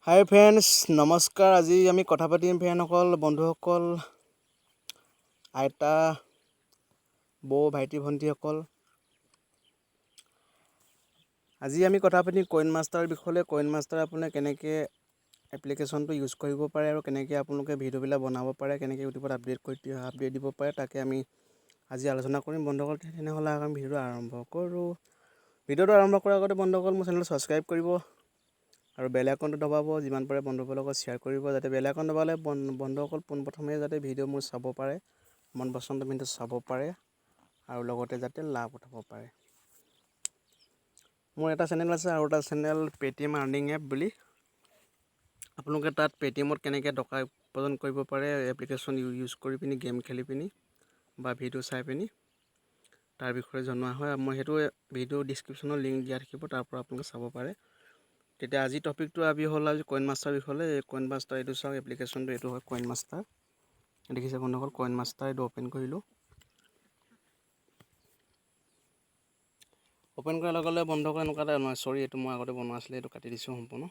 হাই friends, নমস্কাৰ। আজি আমি কথা পাতিম ফ্ৰেণ্ডসকল, বন্ধুসকল, আইতা, বৌ, ভাইটি, ভণ্টিসকল। আজি আমি কথা পাতিম কইন মাষ্টাৰৰ বিষয়ে। কইন মাষ্টাৰ আপুনি কেনেকৈ এপ্লিকেশ্যনটো ইউজ কৰিব পাৰে আৰু কেনেকৈ আপোনালোকে ভিডিঅ'বিলাক বনাব পাৰে, কেনেকৈ ইউটিউবত আপডেট দিব পাৰে, তাকে আমি আজি আলোচনা কৰিম বন্ধুসকল। তেনেহ'লে আমি ভিডিঅ'টো আৰম্ভ কৰোঁ। ভিডিঅ'টো আৰম্ভ কৰাৰ আগতে বন্ধুসকল মোৰ চেনেলটো ছাবস্ক্ৰাইব কৰিব আৰু বেল আইকনটো দবাব। যিমান পাৰে বন্ধুসকলৰ লগত শ্বেয়াৰ কৰিব, যাতে বেল আইকন দবালে বন্ধুসকল পোনপ্ৰথমে যাতে ভিডিঅ' মোৰ চাব পাৰে, মন পচন্দ ভিডিঅ' চাব পাৰে আৰু লগতে যাতে লাভ উঠাব পাৰে। মোৰ এটা চেনেল আছে আৰু এটা চেনেল পেটিএম আৰ্নিং এপ বুলি। আপোনালোকে তাত পেটিএমত কেনেকৈ টকা উপাৰ্জন কৰিব পাৰে এপ্লিকেশ্যন ইউজ কৰি পিনি, গেম খেলি পিনি বা ভিডিঅ' চাই পিনি, তাৰ বিষয়ে জনোৱা হয়। মই সেইটো ভিডিঅ' ডিছক্ৰিপশ্যনৰ লিংক দিয়া থাকিব, তাৰ পৰা আপোনালোকে চাব পাৰে। তেতিয়া আজি টপিকটো হ'ল আজি কইন মাষ্টাৰ বিষয়ে। এই কইন মাষ্টাৰ এইটো চাওক, এপ্লিকেশ্যনটো এইটো হয় কইন মাষ্টাৰ। দেখিছে বন্ধুসকল, কইন মাষ্টাৰ এইটো অ'পেন কৰিলোঁ। অ'পেন কৰাৰ লগে লগে বন্ধুসকল এনেকুৱা এটা নহয়, চৰি এইটো মই আগতে বনোৱা আছিলে, এইটো কাটি দিছোঁ সম্পূৰ্ণ।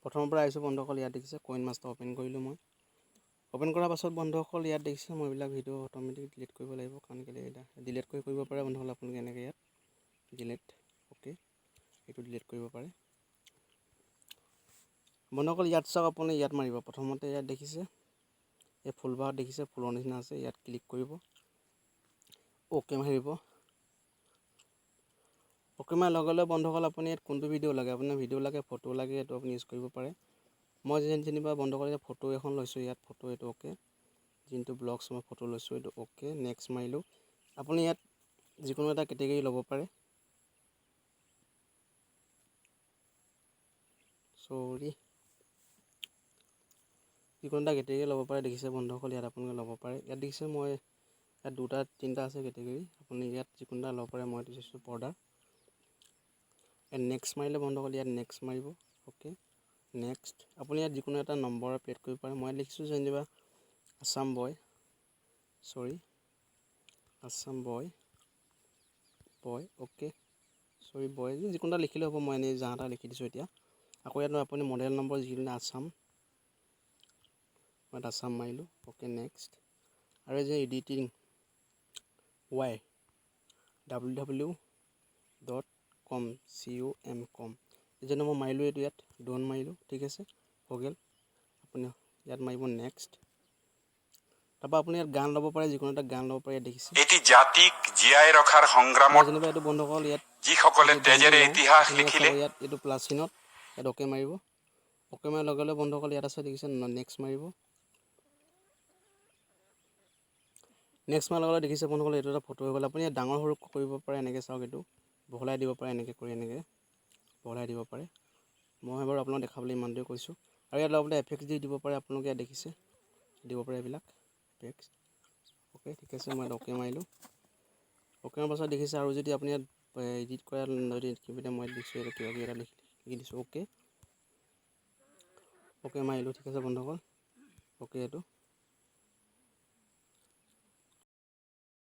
প্ৰথমৰ পৰা আহিছোঁ বন্ধুসকল, ইয়াত দেখিছে কইন মাষ্টাৰ অ'পেন কৰিলোঁ মই। অ'পেন কৰাৰ পাছত বন্ধুসকল ইয়াত দেখিছে মই এইবিলাক ভিডিঅ' অট'মেটিক ডিলিট কৰিব লাগিব, কাৰণ কেলৈ ডিলিট কৰিব পাৰে বন্ধুসকল আপোনালোকে এনেকৈ ইয়াত ডিলিট, অ'কে, এইটো ডিলিট কৰিব পাৰে বন্ধুসকল। ইয়াত চাওক, আপুনি ইয়াত মাৰিব। প্ৰথমতে ইয়াত দেখিছে এই ফুলবাৰত দেখিছে ফুলৰ নিচিনা আছে, ইয়াত ক্লিক কৰিব, অ'কে মাৰিব। অ'কে মাৰাৰ লগে লগে বন্ধুসকল আপুনি ইয়াত কোনটো ভিডিঅ' লাগে, আপোনাৰ ভিডিঅ' লাগে, ফটো লাগে, এইটো আপুনি ইউজ কৰিব পাৰে। মই যেনিবা বন্ধুসকল ইয়াত ফটো এখন লৈছোঁ, ইয়াত ফটো এইটো অ'কে, যোনটো ব্লগছ মই ফটো লৈছোঁ এইটো অ'কে, নেক্সট মাৰিলোঁ। আপুনি ইয়াত যিকোনো এটা কেটেগৰী ল'ব পাৰে, যিকোনো এটা কেটেগৰী ল'ব পাৰে। দেখিছে বন্ধুসকল, ইয়াত আপোনালোকে ল'ব পাৰে। ইয়াত দেখিছে মই ইয়াত দুটা তিনিটা আছে কেটেগৰী, আপুনি ইয়াত যিকোনো এটা ল'ব পাৰে। মই এইটো চাইছোঁ পৰ্দাৰ। ইয়াত নেক্সট মাৰিলে বন্ধুসকল, ইয়াত নেক্সট মাৰিব, অ'কে, নেক্সট। আপুনি ইয়াত যিকোনো এটা নম্বৰ এড কৰিব পাৰে। মই লিখিছোঁ যেনিবা আছাম বয়, অ'কে, বয় যিকোনো এটা লিখিলে হ'ব। মই এনেই যাহা তাহ লিখি দিছোঁ এতিয়া। আকৌ ইয়াত আপুনি মডেল নম্বৰ যিকোনো আছাম, মই আছাম মাৰিলোঁ, অ'কে, নেক্সট। আৰু এই যে এডিটিং www.com এই যেনে মই মাৰিলোঁ, এইটো ইয়াত ডন মাৰিলোঁ, ঠিক আছে, হৈ গ'ল। আপুনি ইয়াত মাৰিব নেক্সট। তাৰপৰা আপুনি ইয়াত গান ল'ব পাৰে, যিকোনো এটা গান ল'ব পাৰে। ইয়াত দেখিছে এটি জাতিক জীয়াই ৰখাৰ সংগ্ৰামত যেনিবা এইটো বন্ধুসকল, ইয়াত যিসকলে তেজেৰে ইতিহাস লিখিলে, ইয়াত এইটো প্লাছ চিনত ইয়াত অ'কে মাৰিব। অ'কে মাৰাৰ লগে লগে বন্ধুসকল ইয়াত আছে দেখিছে, নেক্সট মাৰিব। নেক্সট মাৰাৰ লগে লগে দেখিছে বন্ধুসকল, এইটো এটা ফটো হৈ গ'ল। আপুনি ইয়াত ডাঙৰ সৰু কৰিব পাৰে, এনেকৈ চাওক, এইটো বহলাই দিব পাৰে, এনেকৈ কৰি এনেকৈ বহলাই দিব পাৰে। মই বাৰু আপোনাক দেখাবলৈ ইমানটোৱে কৈছোঁ। আৰু ইয়াত লগতে এফেক্ট দি দিব পাৰে, আপোনালোকে ইয়াত দেখিছে দিব পাৰে এইবিলাক এফেক্ট, অ'কে, ঠিক আছে। মই অ'কে মাৰিলোঁ। অ'কে মাৰাৰ পাছত দেখিছে আৰু যদি আপুনি ইয়াত এডিট কৰা যদি মই দিছোঁ, এইটো কিবা কিবি এটা লিখি দিছোঁ, অ'কে মাৰিলোঁ, ঠিক আছে বন্ধুসকল, অ'কে। এইটো